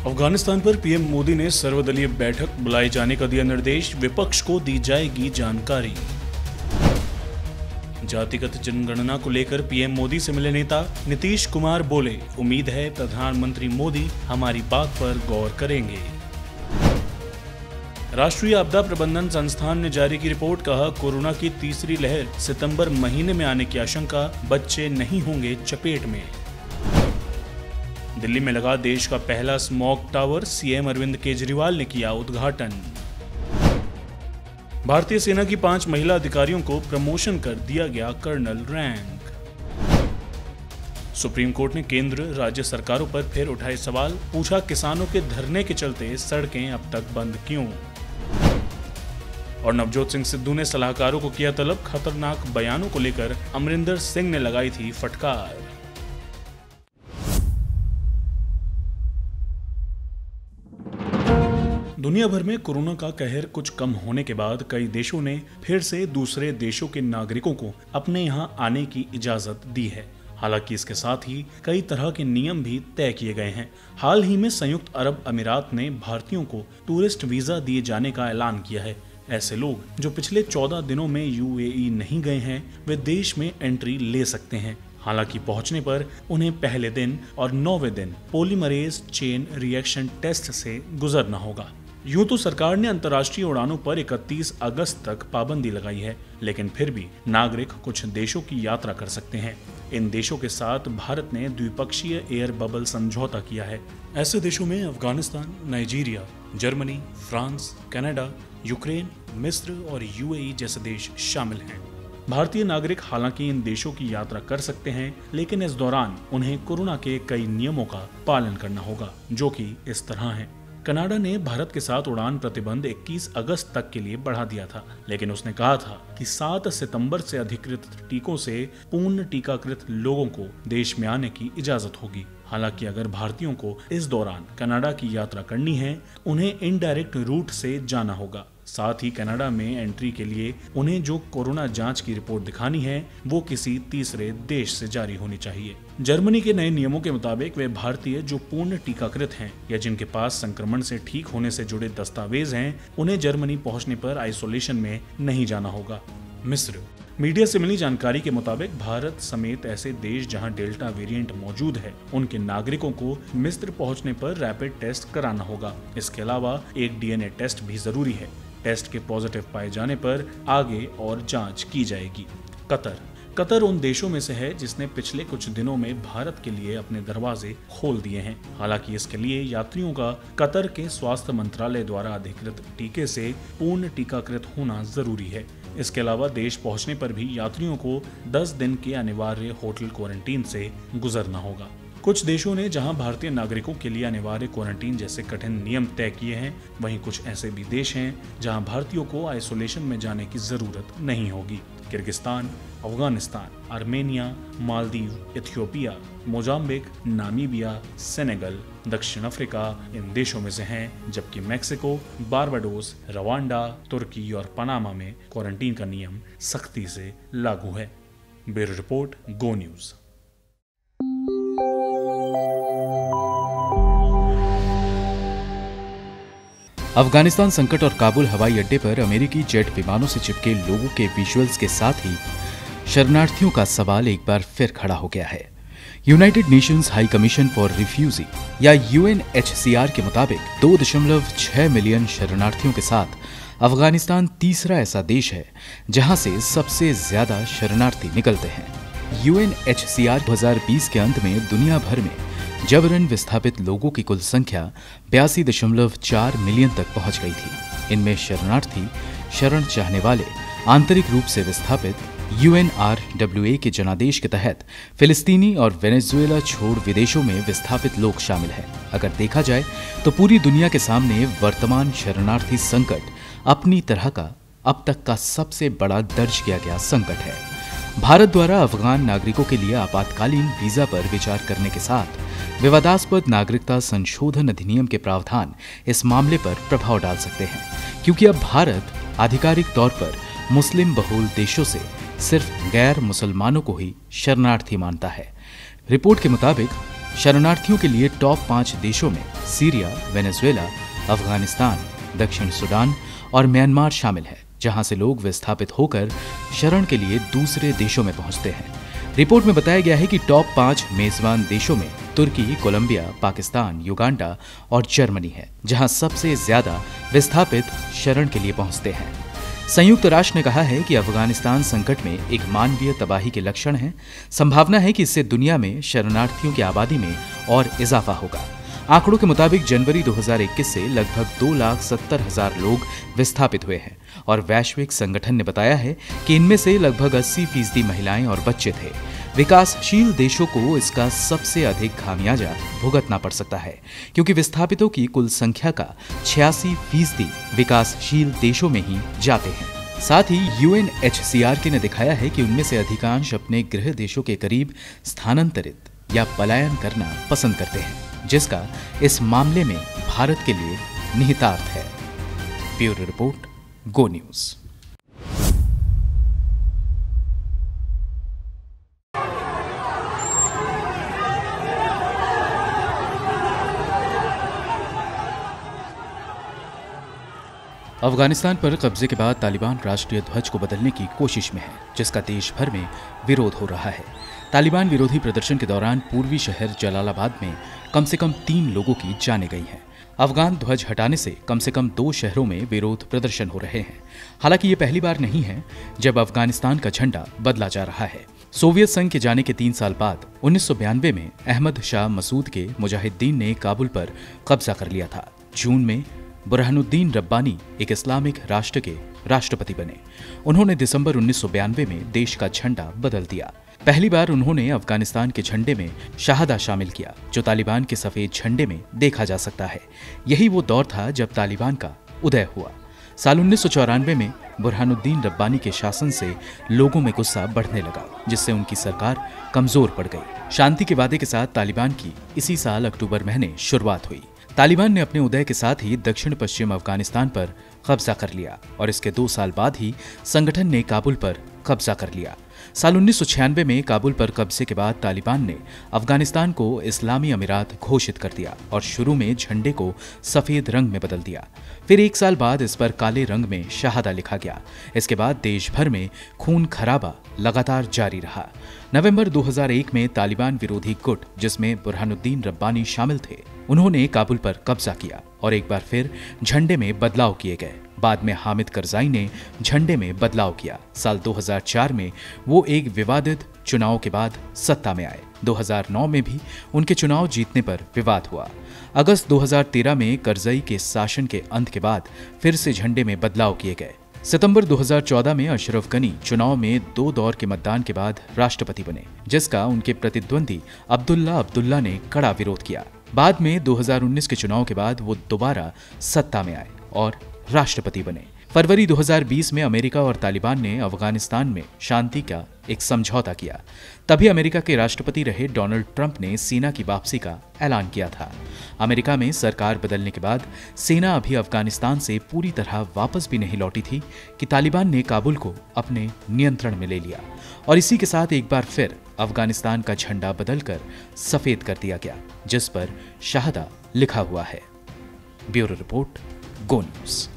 अफगानिस्तान पर पीएम मोदी ने सर्वदलीय बैठक बुलाए जाने का दिया निर्देश, विपक्ष को दी जाएगी जानकारी। जातिगत जनगणना को लेकर पीएम मोदी से मिले नेता, नीतीश कुमार बोले, उम्मीद है प्रधानमंत्री मोदी हमारी बात पर गौर करेंगे। राष्ट्रीय आपदा प्रबंधन संस्थान ने जारी की रिपोर्ट, कहा कोरोना की तीसरी लहर सितंबर महीने में आने की आशंका, बच्चे नहीं होंगे चपेट में। दिल्ली में लगा देश का पहला smog tower, CM Arvind Kejriwal ने किया उद्घाटन। भारतीय सेना की 5 महिला अधिकारियों को प्रमोशन कर दिया गया कर्नल रैंक। सुप्रीम कोर्ट ने केंद्र राज्य सरकारों पर फिर उठाए सवाल, पूछा किसानों के धरने के चलते सड़कें अब तक बंद क्यों। और नवजोत सिंह सिद्धू ने सलाहकारों को किया तलब, खतरनाक बयानों को लेकर अमरिंदर सिंह ने लगाई थी फटकार। दुनिया भर में कोरोना का कहर कुछ कम होने के बाद कई देशों ने फिर से दूसरे देशों के नागरिकों को अपने यहां आने की इजाजत दी है। हालांकि इसके साथ ही कई तरह के नियम भी तय किए गए हैं। हाल ही में संयुक्त अरब अमीरात ने भारतीयों को टूरिस्ट वीजा दिए जाने का ऐलान किया है। ऐसे लोग जो पिछले 14 दिनों में यूएई नहीं गए हैं, वे देश में एंट्री ले सकते हैं। हालांकि पहुंचने पर उन्हें पहले दिन और 9वें दिन पॉलीमरेज चेन रिएक्शन टेस्ट से गुजरना होगा। यूं तो सरकार ने अंतर्राष्ट्रीय उड़ानों पर 31 अगस्त तक पाबंदी लगाई है, लेकिन फिर भी नागरिक कुछ देशों की यात्रा कर सकते हैं। इन देशों के साथ भारत ने द्विपक्षीय एयर बबल समझौता किया है। ऐसे देशों में Afghanistan, Nigeria, Germany, France, Canada, Ukraine, मिस्र और यूएई जैसे देश शामिल हैं। भारतीय नागरिक हालांकि इन देशों की यात्रा कर सकते हैं, लेकिन इस दौरान उन्हें कोरोना के कई नियमों का पालन करना होगा, जो कि इस तरह हैं। कनाडा ने भारत के साथ उड़ान प्रतिबंध 21 अगस्त तक के लिए बढ़ा दिया था, लेकिन उसने कहा था कि 7 सितंबर से अधिकृत टीकों से पूर्ण टीकाकृत लोगों को देश में आने की इजाजत होगी। हालांकि अगर भारतीयों को इस दौरान कनाडा की यात्रा करनी है, उन्हें इनडायरेक्ट रूट से जाना होगा। साथ ही कनाडा में एंट्री के लिए उन्हें जो कोरोना जांच की रिपोर्ट दिखानी है, वो किसी तीसरे देश से जारी होनी चाहिए। जर्मनी के नए नियमों के मुताबिक वे भारतीय जो पूर्ण टीकाकृत हैं या जिनके पास संक्रमण से ठीक होने से जुड़े दस्तावेज हैं, उन्हें जर्मनी पहुंचने पर आइसोलेशन में नहीं जाना होगा। मिस्र मीडिया से मिली जानकारी के मुताबिक भारत समेत ऐसे देश जहां डेल्टा वेरिएंट मौजूद है, उनके नागरिकों को मिस्र पहुंचने पर रैपिड टेस्ट कराना होगा। इसके अलावा एक डीएनए टेस्ट भी जरूरी है। टेस्ट के पॉजिटिव पाए जाने पर आगे और जांच की जाएगी। कतर उन देशों में से है जिसने पिछले कुछ दिनों में भारत के लिए अपने दरवाजे खोल दिए हैं। हालांकि इसके लिए यात्रियों का कतर के स्वास्थ्य मंत्रालय द्वारा अधिकृत टीके से पूर्ण टीकाकृत होना जरूरी है। इसके अलावा देश पहुंचने पर भी यात्रियों को 10 दिन के अनिवार्य होटल क्वारंटीन से गुजरना होगा। कुछ देशों ने जहां भारतीय नागरिकों के लिए अनिवार्य क्वारंटीन जैसे कठिन नियम तय किए हैं, वहीं कुछ ऐसे भी देश हैं जहां भारतीयों को आइसोलेशन में जाने की जरूरत नहीं होगी। Kyrgyzstan, Afghanistan, Armenia, Maldives, Ethiopia, Mozambique, Namibia, Senegal, दक्षिण अफ्रीका इन देशों में से हैं, जबकि मैक्सिको, बारबाडोस, रवांडा, तुर्की और पनामा में क्वारंटीन का नियम सख्ती से लागू है। ब्यूरो रिपोर्ट, गो न्यूज। अफगानिस्तान संकट और काबुल हवाई अड्डे पर अमेरिकी जेट विमानों से चिपके लोगों के विजुअल्स के साथ ही शरणार्थियों का सवाल एक बार फिर खड़ा हो गया है। United Nations high commission for refugee या यूएनएचसीआर के मुताबिक 2.6 मिलियन शरणार्थियों के साथ अफगानिस्तान तीसरा ऐसा देश है जहां से सबसे ज्यादा शरणार्थी निकलते हैं। यूएनएचसीआर 2020 के अंत में दुनिया भर में जबरन विस्थापित लोगों की कुल संख्या 82.4 मिलियन तक पहुंच गई थी। इनमें शरणार्थी, शरण चाहने वाले, आंतरिक रूप से विस्थापित, यूएनआरडब्ल्यूए के जनादेश के तहत फिलिस्तीनी और वेनेजुएला छोड़ विदेशों में विस्थापित लोग शामिल हैं। अगर देखा जाए तो पूरी दुनिया के सामने वर्तमान शरणार्थी संकट अपनी तरह का अब तक का सबसे बड़ा दर्ज किया गया संकट है। भारत द्वारा अफगान नागरिकों के लिए आपातकालीन वीजा पर विचार करने के साथ विवादास्पद नागरिकता संशोधन अधिनियम के प्रावधान इस मामले पर प्रभाव डाल सकते हैं, क्योंकि अब भारत आधिकारिक तौर पर मुस्लिम बहुल देशों से सिर्फ गैर मुसलमानों को ही शरणार्थी मानता है। रिपोर्ट के मुताबिक शरणार्थियों के लिए टॉप 5 देशों में सीरिया, वेनेजुएला, अफगानिस्तान, दक्षिण सूडान और म्यांमार शामिल है, जहां से लोग विस्थापित होकर शरण के लिए दूसरे देशों में पहुंचते हैं। रिपोर्ट में बताया गया है कि टॉप 5 मेजबान देशों में तुर्की, कोलंबिया, पाकिस्तान, युगांडा और जर्मनी है, जहां सबसे ज्यादा विस्थापित शरण के लिए पहुंचते हैं। संयुक्त राष्ट्र ने कहा है कि अफगानिस्तान संकट में एक मानवीय तबाही के लक्षण है। संभावना है कि इससे दुनिया में शरणार्थियों की आबादी में और इजाफा होगा। आंकड़ों के मुताबिक जनवरी 2021 से लगभग 2,70,000 लोग विस्थापित हुए हैं और वैश्विक संगठन ने बताया है कि इनमें से लगभग 80% महिलाएं और बच्चे थे। विकासशील देशों को इसका सबसे अधिक खामियाजा भुगतना पड़ सकता है, क्योंकि विस्थापितों की कुल संख्या का 86% विकासशील देशों में ही जाते हैं। साथ ही UNHCR ने दिखाया है कि उनमें से अधिकांश अपने गृह देशों के करीब स्थानांतरित या पलायन करना पसंद करते हैं, जिसका इस मामले में भारत के लिए निहितार्थ है। ब्यूरो रिपोर्ट, गो न्यूज। अफगानिस्तान पर कब्जे के बाद तालिबान राष्ट्रीय ध्वज को बदलने की कोशिश में है, जिसका देश भर में विरोध हो रहा है। तालिबान विरोधी प्रदर्शन के दौरान पूर्वी शहर जलालाबाद में कम से कम 3 लोगों की जानें गई हैं। अफगान ध्वज हटाने से कम 2 शहरों में विरोध प्रदर्शन हो रहे हैं। हालांकि ये पहली बार नहीं है जब अफगानिस्तान का झंडा बदला जा रहा है। सोवियत संघ के जाने के 3 साल बाद 1992 में अहमद शाह मसूद के मुजाहिदीन ने काबुल पर कब्जा कर लिया था। जून में बुरहानुद्दीन रब्बानी एक इस्लामिक राष्ट्र के राष्ट्रपति बने। उन्होंने दिसंबर 1992 में देश का झंडा बदल दिया। पहली बार उन्होंने अफगानिस्तान के झंडे में शाहदा शामिल किया, जो तालिबान के सफेद झंडे में देखा जा सकता है। यही वो दौर था जब तालिबान का उदय हुआ। साल 1994 में बुरहानुद्दीन रब्बानी के शासन से लोगों में गुस्सा बढ़ने लगा, जिससे उनकी सरकार कमजोर पड़ गई। शांति के वादे के साथ तालिबान की इसी साल अक्टूबर महीने शुरुआत हुई। तालिबान ने अपने उदय के साथ ही दक्षिण पश्चिम अफगानिस्तान पर कब्जा कर लिया और इसके 2 साल बाद ही संगठन ने काबुल पर कब्जा कर लिया। साल 1996 में काबुल पर कब्जे के बाद तालिबान ने अफगानिस्तान को इस्लामी अमीरात घोषित कर दिया और शुरू में झंडे को सफेद रंग में बदल दिया। फिर 1 साल बाद इस पर काले रंग में शाहदा लिखा गया। इसके बाद देश भर में खून खराबा लगातार जारी रहा। नवंबर 2001 में तालिबान विरोधी गुट, जिसमें बुरहानुद्दीन रब्बानी शामिल थे, उन्होंने काबुल पर कब्जा किया और एक बार फिर झंडे में बदलाव किए गए। बाद में हामिद करजाई ने झंडे में बदलाव किया। साल 2004 में वो एक विवादित चुनाव के बाद सत्ता में आए। 2009 में भी उनके चुनाव जीतने पर विवाद हुआ। अगस्त 2013 में करजई के शासन के अंत के बाद फिर से झंडे में बदलाव किए गए। सितंबर 2014 में अशरफ गनी चुनाव में 2 दौर के मतदान के बाद राष्ट्रपति बने, जिसका उनके प्रतिद्वंदी अब्दुल्ला ने कड़ा विरोध किया। बाद में 2019 के चुनाव के बाद वो दोबारा सत्ता में आए और राष्ट्रपति बने। फरवरी 2020 में अमेरिका और तालिबान ने अफगानिस्तान में शांति का एक समझौता किया। तभी अमेरिका के राष्ट्रपति रहे डोनाल्ड ट्रंप ने सेना की वापसी का ऐलान किया था। अमेरिका में सरकार बदलने के बाद सेना अभी अफगानिस्तान से पूरी तरह वापस भी नहीं लौटी थी कि तालिबान ने काबुल को अपने नियंत्रण में ले लिया और इसी के साथ एक बार फिर अफगानिस्तान का झंडा बदलकर सफेद कर दिया गया, जिस पर शाहदा लिखा हुआ है। ब्यूरो रिपोर्ट, गो न्यूज।